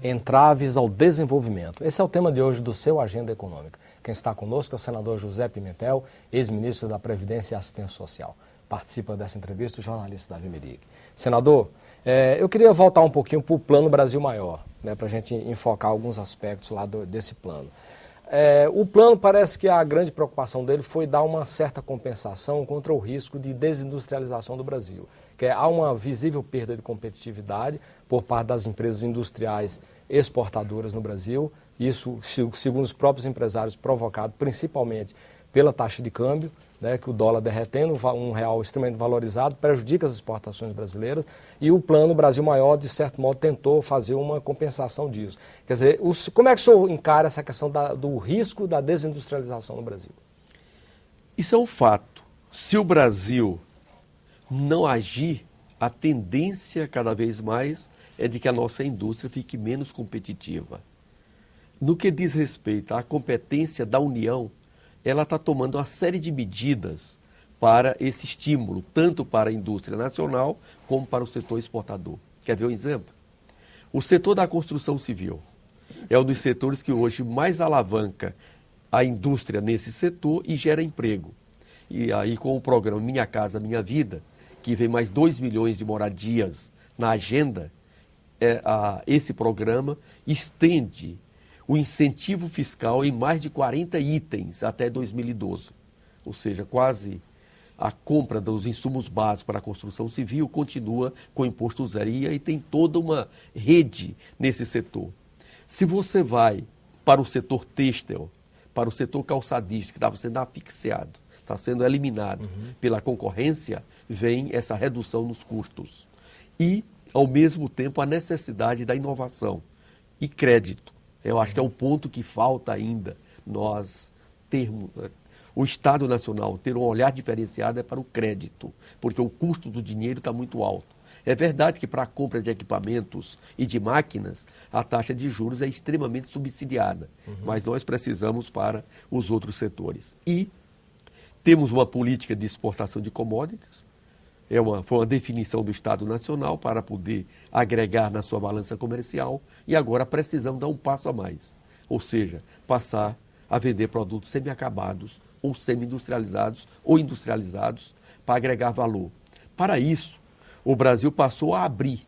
entraves ao desenvolvimento. Esse é o tema de hoje do seu Agenda Econômica. Quem está conosco é o senador José Pimentel, ex-ministro da Previdência e Assistência Social. Participa dessa entrevista o jornalista Davi Merig. Senador, eu queria voltar um pouquinho para o Plano Brasil Maior, né, para a gente enfocar alguns aspectos lá desse plano. O plano, parece que a grande preocupação dele foi dar uma certa compensação contra o risco de desindustrialização do Brasil. Que há uma visível perda de competitividade por parte das empresas industriais exportadoras no Brasil, isso, segundo os próprios empresários, provocado principalmente pela taxa de câmbio, né, que o dólar derretendo, um real extremamente valorizado, prejudica as exportações brasileiras, e o Plano Brasil Maior, de certo modo, tentou fazer uma compensação disso. Quer dizer, como é que o senhor encara essa questão do risco da desindustrialização no Brasil? Isso é um fato. Se o Brasil não agir, a tendência cada vez mais é de que a nossa indústria fique menos competitiva. No que diz respeito à competência da União, ela está tomando uma série de medidas para esse estímulo, tanto para a indústria nacional como para o setor exportador. Quer ver um exemplo? O setor da construção civil é um dos setores que hoje mais alavanca a indústria nesse setor e gera emprego. E aí, com o programa Minha Casa Minha Vida, que vem mais 2 milhões de moradias na agenda, esse programa estende o incentivo fiscal em mais de 40 itens até 2012. Ou seja, quase a compra dos insumos básicos para a construção civil continua com imposto zero. E aí tem toda uma rede nesse setor. Se você vai para o setor têxtil, para o setor calçadista, que estava sendo asfixiado, está sendo eliminado pela concorrência, vem essa redução nos custos. E, ao mesmo tempo, a necessidade da inovação e crédito. Eu acho que é o ponto que falta ainda nós termos. O Estado Nacional ter um olhar diferenciado é para o crédito, porque o custo do dinheiro está muito alto. É verdade que para a compra de equipamentos e de máquinas, a taxa de juros é extremamente subsidiada, mas nós precisamos para os outros setores. E temos uma política de exportação de commodities, foi uma definição do Estado Nacional para poder agregar na sua balança comercial e agora precisamos dar um passo a mais, ou seja, passar a vender produtos semi-acabados ou semi-industrializados ou industrializados para agregar valor. Para isso, o Brasil passou a abrir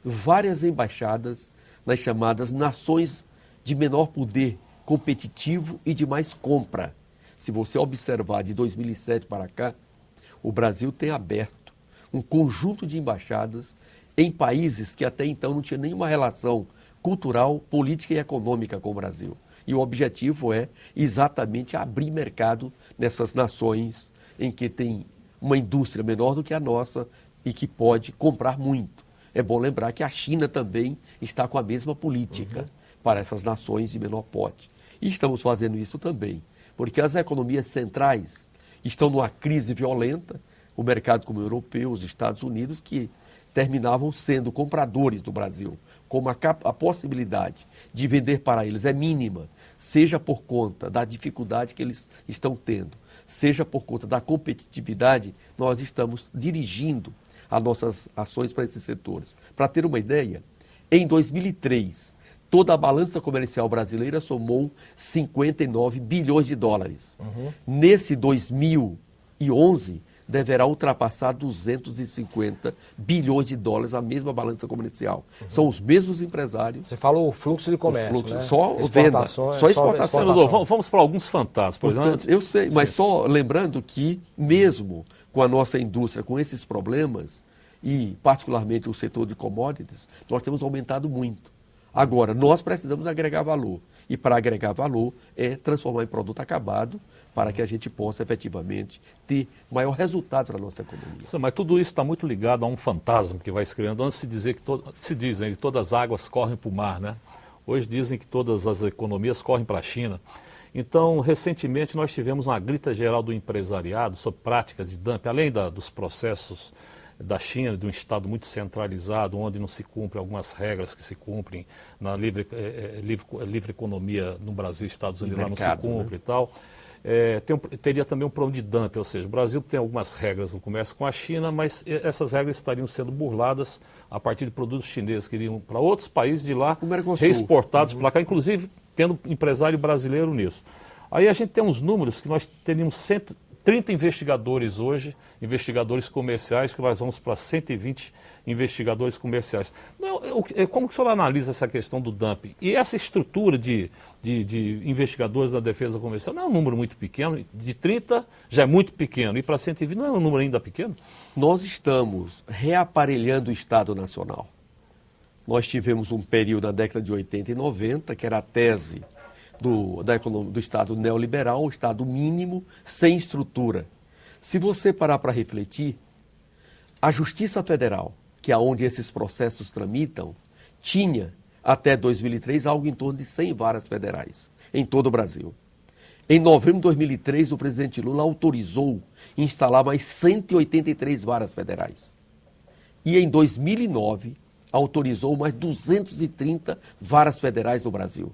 várias embaixadas nas chamadas nações de menor poder competitivo e de mais compra. Se você observar de 2007 para cá, o Brasil tem aberto um conjunto de embaixadas em países que até então não tinham nenhuma relação cultural, política e econômica com o Brasil. E o objetivo é exatamente abrir mercado nessas nações em que tem uma indústria menor do que a nossa e que pode comprar muito. É bom lembrar que a China também está com a mesma política para essas nações de menor porte. E estamos fazendo isso também, porque as economias centrais estão numa crise violenta, o mercado como o europeu, os Estados Unidos, que terminavam sendo compradores do Brasil, como a possibilidade de vender para eles é mínima, seja por conta da dificuldade que eles estão tendo, seja por conta da competitividade, nós estamos dirigindo as nossas ações para esses setores. Para ter uma ideia, em 2003, toda a balança comercial brasileira somou 59 bilhões de dólares. Nesse 2011, deverá ultrapassar 250 bilhões de dólares a mesma balança comercial. São os mesmos empresários. Você falou o fluxo de comércio, né? Só venda, só exportação. Senador, vamos para alguns fantasmas. Portanto, eu sei, mas só lembrando que mesmo com a nossa indústria, com esses problemas, e particularmente o setor de commodities, nós temos aumentado muito. Agora, nós precisamos agregar valor. E para agregar valor é transformar em produto acabado para que a gente possa efetivamente ter maior resultado para a nossa economia. Sim, mas tudo isso está muito ligado a um fantasma que vai se criando. Antes se dizem que todas as águas correm para o mar, né? Hoje dizem que todas as economias correm para a China. Então, recentemente nós tivemos uma grita geral do empresariado sobre práticas de dumping, além dos processos da China, de um Estado muito centralizado, onde não se cumprem algumas regras que se cumprem na livre economia no Brasil e Estados Unidos, lá não se cumpre, né? E tal. teria também um problema de dumping, ou seja, o Brasil tem algumas regras no comércio com a China, mas essas regras estariam sendo burladas a partir de produtos chineses que iriam para outros países de lá, reexportados para cá, inclusive tendo empresário brasileiro nisso. Aí a gente tem uns números que nós teríamos 130 investigadores hoje, investigadores comerciais, que nós vamos para 120 investigadores comerciais. Como que o senhor analisa essa questão do dumping? E essa estrutura de investigadores da defesa comercial não é um número muito pequeno, de 30 já é muito pequeno, e para 120 não é um número ainda pequeno? Nós estamos reaparelhando o Estado Nacional. Nós tivemos um período na década de 80 e 90, que era a tese do Estado neoliberal, o Estado mínimo, sem estrutura. Se você parar para refletir, a Justiça Federal, que é onde esses processos tramitam, tinha, até 2003, algo em torno de 100 varas federais em todo o Brasil. Em novembro de 2003, o presidente Lula autorizou instalar mais 183 varas federais. E em 2009, autorizou mais 230 varas federais no Brasil.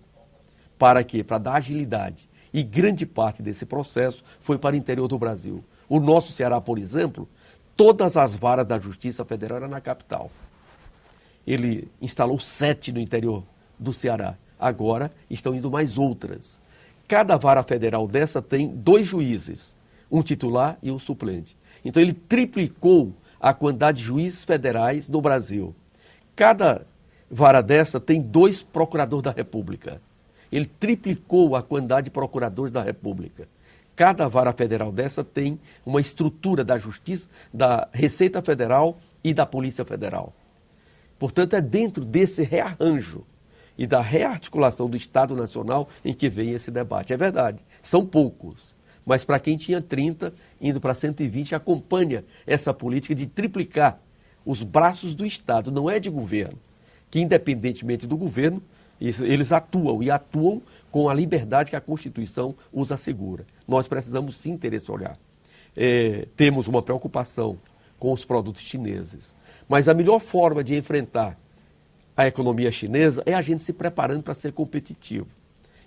Para quê? Para dar agilidade. E grande parte desse processo foi para o interior do Brasil. O nosso Ceará, por exemplo, todas as varas da Justiça Federal eram na capital. Ele instalou 7 no interior do Ceará. Agora estão indo mais outras. Cada vara federal dessa tem 2 juízes, um titular e um suplente. Então ele triplicou a quantidade de juízes federais no Brasil. Cada vara dessa tem 2 procuradores da República. Ele triplicou a quantidade de procuradores da República. Cada vara federal dessa tem uma estrutura da Justiça, da Receita Federal e da Polícia Federal. Portanto, é dentro desse rearranjo e da rearticulação do Estado Nacional em que vem esse debate. É verdade, são poucos, mas para quem tinha 30, indo para 120, acompanha essa política de triplicar os braços do Estado, não é de governo, que independentemente do governo, eles atuam e atuam com a liberdade que a Constituição os assegura. Nós precisamos sim ter esse olhar. Temos uma preocupação com os produtos chineses, mas a melhor forma de enfrentar a economia chinesa é a gente se preparando para ser competitivo.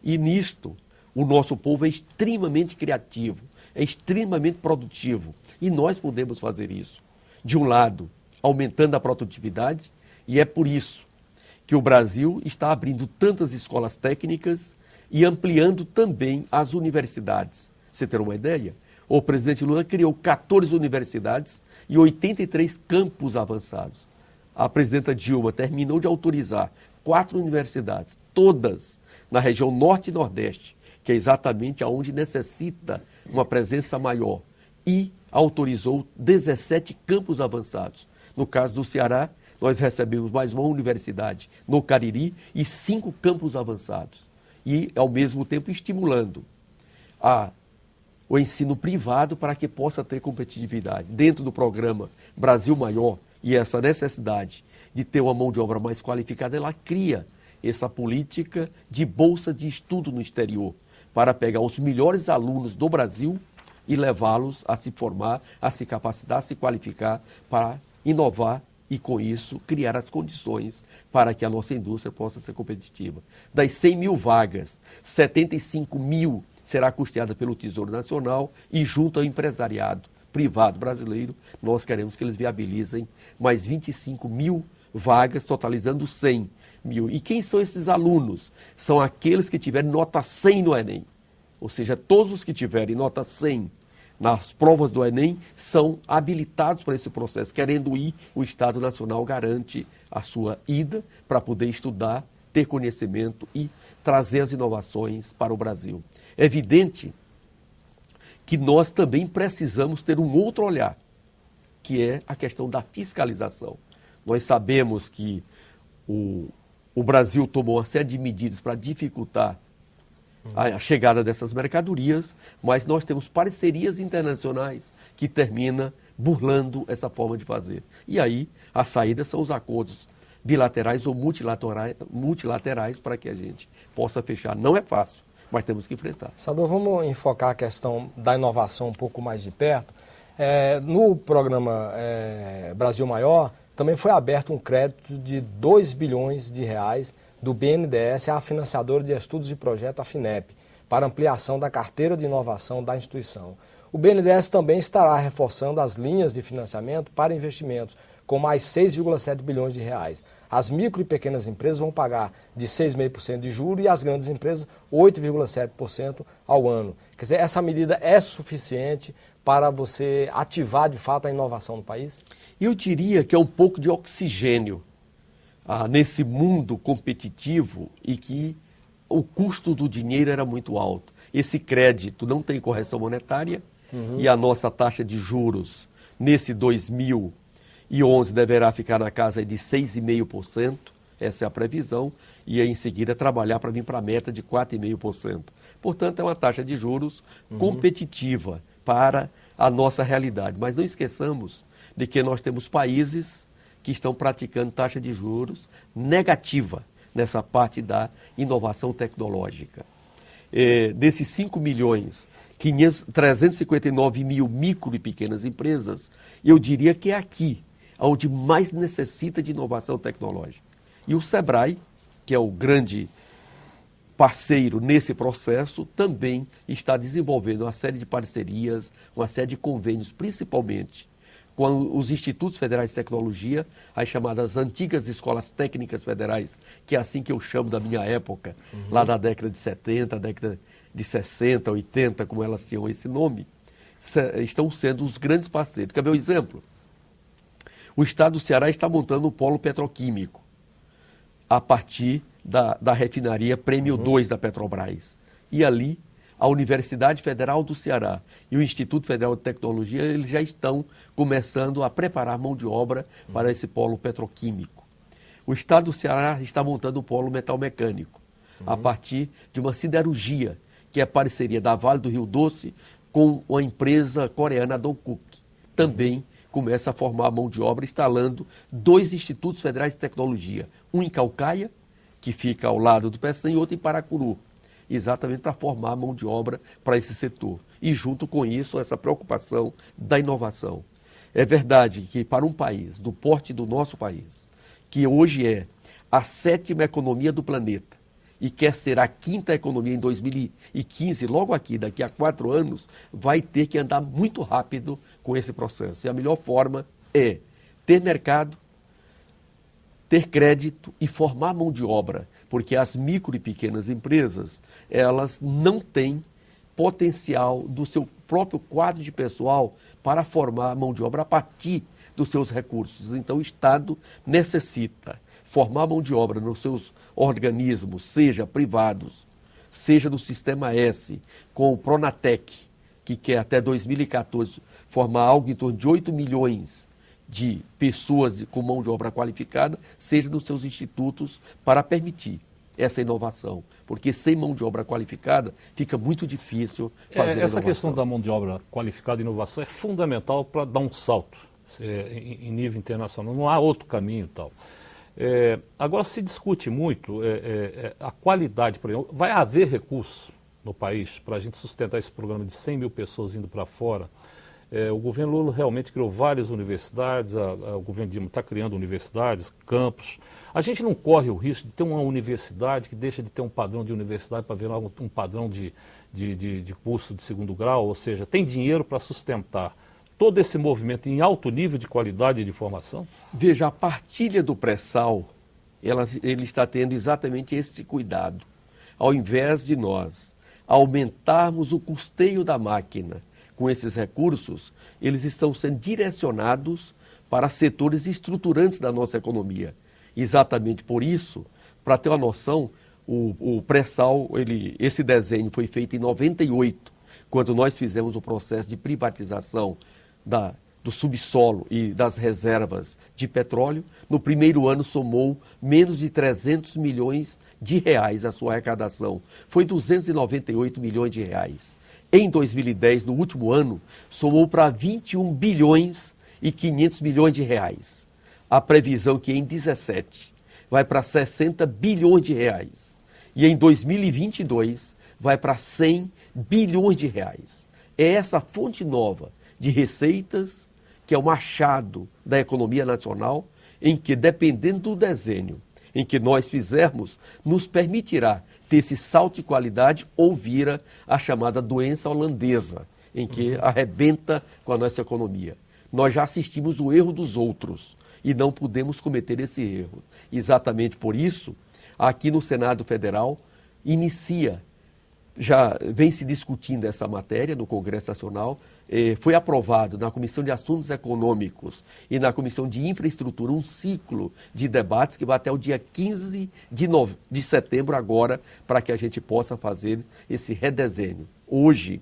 E nisto, o nosso povo é extremamente criativo, é extremamente produtivo. E nós podemos fazer isso. De um lado, aumentando a produtividade, e é por isso que o Brasil está abrindo tantas escolas técnicas e ampliando também as universidades. Você ter uma ideia? O presidente Lula criou 14 universidades e 83 campos avançados. A presidenta Dilma terminou de autorizar 4 universidades, todas na região norte e nordeste, que é exatamente onde necessita uma presença maior, e autorizou 17 campos avançados. No caso do Ceará, nós recebemos mais uma universidade no Cariri e 5 campos avançados. E, ao mesmo tempo, estimulando o ensino privado para que possa ter competitividade. Dentro do programa Brasil Maior, e essa necessidade de ter uma mão de obra mais qualificada, ela cria essa política de bolsa de estudo no exterior, para pegar os melhores alunos do Brasil e levá-los a se formar, a se capacitar, a se qualificar para inovar e, com isso, criar as condições para que a nossa indústria possa ser competitiva. Das 100 mil vagas, 75 mil será custeada pelo Tesouro Nacional e junto ao empresariado privado brasileiro, nós queremos que eles viabilizem mais 25 mil vagas, totalizando 100 mil. E quem são esses alunos? São aqueles que tiverem nota 100 no Enem. Ou seja, todos os que tiverem nota 100 nas provas do Enem são habilitados para esse processo. Querendo ir, o Estado Nacional garante a sua ida para poder estudar, ter conhecimento e trazer as inovações para o Brasil. É evidente que nós também precisamos ter um outro olhar, que é a questão da fiscalização. Nós sabemos que o Brasil tomou uma série de medidas para dificultar a chegada dessas mercadorias, mas nós temos parcerias internacionais que terminam burlando essa forma de fazer. E aí, a saída são os acordos bilaterais ou multilaterais para que a gente possa fechar. Não é fácil, mas temos que enfrentar. Senador, vamos enfocar a questão da inovação um pouco mais de perto. No programa Brasil Maior, também foi aberto um crédito de 2 bilhões de reais do BNDES à financiadora de estudos de projeto, a FINEP, para ampliação da carteira de inovação da instituição. O BNDES também estará reforçando as linhas de financiamento para investimentos, com mais 6,7 bilhões de reais. As micro e pequenas empresas vão pagar de 6,5% de juros e as grandes empresas 8,7% ao ano. Quer dizer, essa medida é suficiente para você ativar de fato a inovação no país? Eu diria que é um pouco de oxigênio nesse mundo competitivo e que o custo do dinheiro era muito alto. Esse crédito não tem correção monetária e a nossa taxa de juros nesse 2011 deverá ficar na casa de 6,5%, essa é a previsão, e aí em seguida trabalhar para vir para a meta de 4,5%. Portanto, é uma taxa de juros competitiva para a nossa realidade. Mas não esqueçamos de que nós temos países que estão praticando taxa de juros negativa nessa parte da inovação tecnológica. Desses 5.359.000 micro e pequenas empresas, eu diria que é aqui onde mais necessita de inovação tecnológica. E o SEBRAE, que é o grande parceiro nesse processo, também está desenvolvendo uma série de parcerias, uma série de convênios, principalmente com os institutos federais de tecnologia, as chamadas antigas escolas técnicas federais, que é assim que eu chamo da minha época, lá da década de 70, década de 60, 80, como elas tinham esse nome, estão sendo os grandes parceiros. Quer ver um exemplo? O estado do Ceará está montando um polo petroquímico a partir da refinaria Prêmio 2 da Petrobras. E ali, a Universidade Federal do Ceará e o Instituto Federal de Tecnologia, eles já estão começando a preparar mão de obra para esse polo petroquímico. O estado do Ceará está montando um polo metalmecânico a partir de uma siderurgia, que é a parceria da Vale do Rio Doce com uma empresa coreana, Dongkook. Também começa a formar mão de obra instalando 2 institutos federais de tecnologia, um em Caucaia, que fica ao lado do Peçanha, e outro em Paracuru, exatamente para formar mão de obra para esse setor. E junto com isso, essa preocupação da inovação. É verdade que para um país, do porte do nosso país, que hoje é a 7ª economia do planeta e quer ser a 5ª economia em 2015, logo aqui, daqui a 4 anos, vai ter que andar muito rápido com esse processo. E a melhor forma é ter mercado, ter crédito e formar mão de obra, porque as micro e pequenas empresas, elas não têm potencial do seu próprio quadro de pessoal para formar mão de obra a partir dos seus recursos. Então, o Estado necessita formar mão de obra nos seus organismos, seja privados, seja no Sistema S, com o Pronatec, que quer até 2014 formar algo em torno de 8 milhões de pessoas com mão de obra qualificada, seja nos seus institutos, para permitir essa inovação. Porque sem mão de obra qualificada fica muito difícil fazer essa inovação. Questão da mão de obra qualificada e inovação é fundamental para dar um salto em nível internacional. Não há outro caminho e tal. Agora se discute muito a qualidade, por exemplo. Vai haver recurso no país para a gente sustentar esse programa de 100 mil pessoas indo para fora? O governo Lula realmente criou várias universidades, o governo Dilma está criando universidades, campos. A gente não corre o risco de ter uma universidade que deixa de ter um padrão de universidade para virar um padrão de curso de 2º grau, ou seja, tem dinheiro para sustentar todo esse movimento em alto nível de qualidade de formação? Veja, a partilha do pré-sal, ele está tendo exatamente esse cuidado. Ao invés de nós aumentarmos o custeio da máquina com esses recursos, eles estão sendo direcionados para setores estruturantes da nossa economia. Exatamente por isso, para ter uma noção, o pré-sal, esse desenho foi feito em 98, quando nós fizemos o processo de privatização do subsolo e das reservas de petróleo. No primeiro ano somou menos de 300 milhões de reais a sua arrecadação. Foi 298 milhões de reais. Em 2010, no último ano, somou para 21 bilhões e 500 milhões de reais. A previsão que em 2017 vai para 60 bilhões de reais. E em 2022 vai para 100 bilhões de reais. É essa fonte nova de receitas que é o machado da economia nacional, em que, dependendo do desenho em que nós fizermos nos permitirá ter esse salto de qualidade ou vira a chamada doença holandesa, em que arrebenta com a nossa economia. Nós já assistimos o erro dos outros e não podemos cometer esse erro. Exatamente por isso, aqui no Senado Federal, já vem se discutindo essa matéria no Congresso Nacional, foi aprovado na Comissão de Assuntos Econômicos e na Comissão de Infraestrutura um ciclo de debates que vai até o dia 15 de setembro agora, para que a gente possa fazer esse redesenho. Hoje,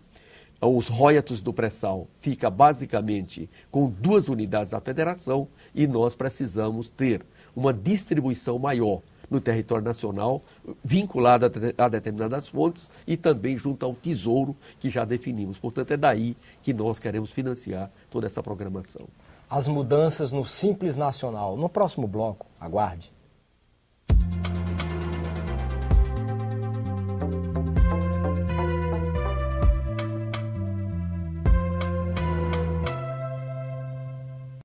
os royalties do pré-sal fica basicamente com 2 unidades da federação e nós precisamos ter uma distribuição maior no território nacional, vinculada a determinadas fontes e também junto ao Tesouro que já definimos. Portanto, é daí que nós queremos financiar toda essa programação. As mudanças no Simples Nacional. No próximo bloco, aguarde.